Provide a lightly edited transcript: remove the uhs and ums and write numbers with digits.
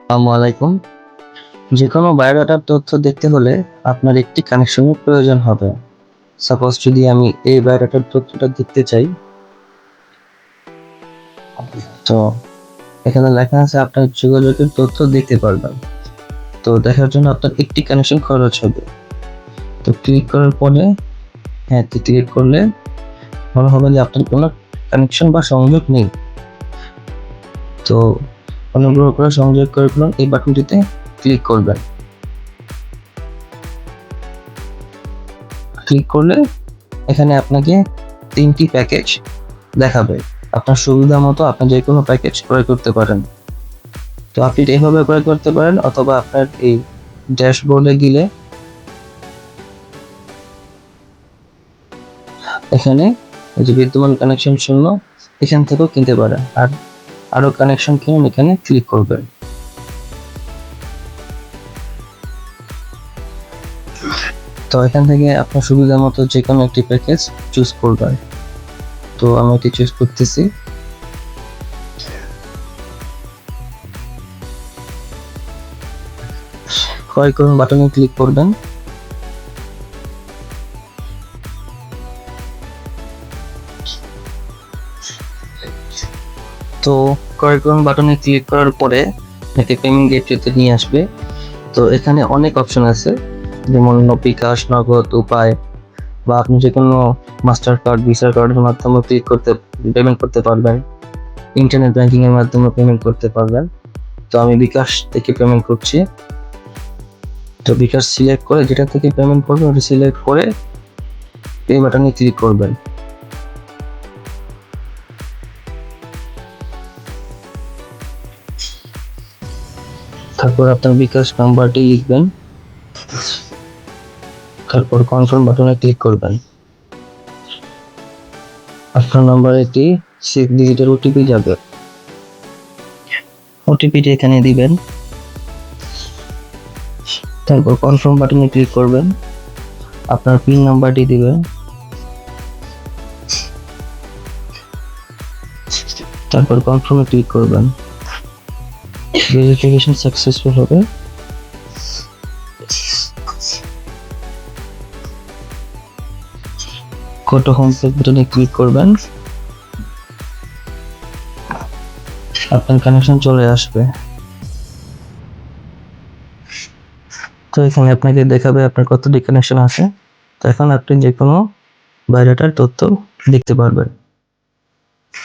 আসসালামু আলাইকুম। যে কোনো বায়োডাটার তথ্য দেখতে হলে আপনার একটি কানেকশনের প্রয়োজন হবে। সাপোজ যদি আমি এই বায়োডাটার তথ্যটা দেখতে চাই, তো এখানে লেখা আছে আপনার যোগাযোগের তথ্য দেখতে পারবেন। তো দেখার জন্য আপনার একটি কানেকশন খরচ হবে। তো ক্লিক করার পরে ক্লিক করলে মনে হবে যে আপনার কোনো কানেকশন বা সংযোগ নেই। তো অনুগ্রহ করে সংযোগ করে ফেলুন, এই বাটনটিতে ক্লিক করবেন। ক্লিক করলে এখানে আপনাকে 3টি প্যাকেজ দেখাবে। আপনার সুবিধা মতো আপনি যে কোনো প্যাকেজ ক্রয় করতে পারেন। তো আপনি এইভাবে ক্রয় করতে পারেন, অথবা আপনার এই ড্যাশবোর্ডে গেলে এখানে এই যে বিদ্যমান কানেকশন শূন্য, এখান থেকেও কিনতে পারেন। আর আরো কানেকশন কিনুন, এখানে ক্লিক করবেন। তো এখান থেকে আপনার সুবিধা মতো যে কোনো একটি প্যাকেজ চুজ করবেন। তো আমি এটি চুজ করতেছি। ক্রয় করুন বাটনে ক্লিক করবেন। তো ক্রয় করুন বাটনে ক্লিক করার পরে এটি পেমেন্ট গেটওয়েতে নিয়ে আসবে। তো এখানে অনেক অপশন আছে, যেমন বিকাশ, নগদ, উপায়, বা আপনি যে কোনো মাস্টার কার্ড, ভিসা কার্ডের মাধ্যমে পেমেন্ট করতে পারবেন। ইন্টারনেট ব্যাংকিং এর মাধ্যমে পেমেন্ট করতে পারবেন। তো আমি বিকাশ থেকে পেমেন্ট করছি। তো বিকাশ সিলেক্ট করে যেটা থেকে পেমেন্ট করবেন ওটা সিলেক্ট করে পে বাটনে ক্লিক করবেন। তারপর আপনার বিকাশ নাম্বারটি লিখবেন, তারপর কনফার্ম বাটনে ক্লিক করবেন। আপনার নাম্বারে একটি 6 ডিজিটের ওটিপি যাবে। ওটিপিটি এখানে দিবেন, তারপর কনফার্ম বাটনে ক্লিক করবেন। আপনার পিন নাম্বারটি দিবেন, তারপর কনফার্মে ক্লিক করবেন। ভেরিফিকেশন সাকসেসফুল হবে। কত হোম পেজ বাটনে ক্লিক করবেন, আপনার কানেকশন চলে আসবে। তো এখানে আপনাকে দেখাবে আপনার কতটি কানেকশন আছে। তো এখন আপনি যে কোনো বায়োডাটার তথ্য দেখতে পারবেন।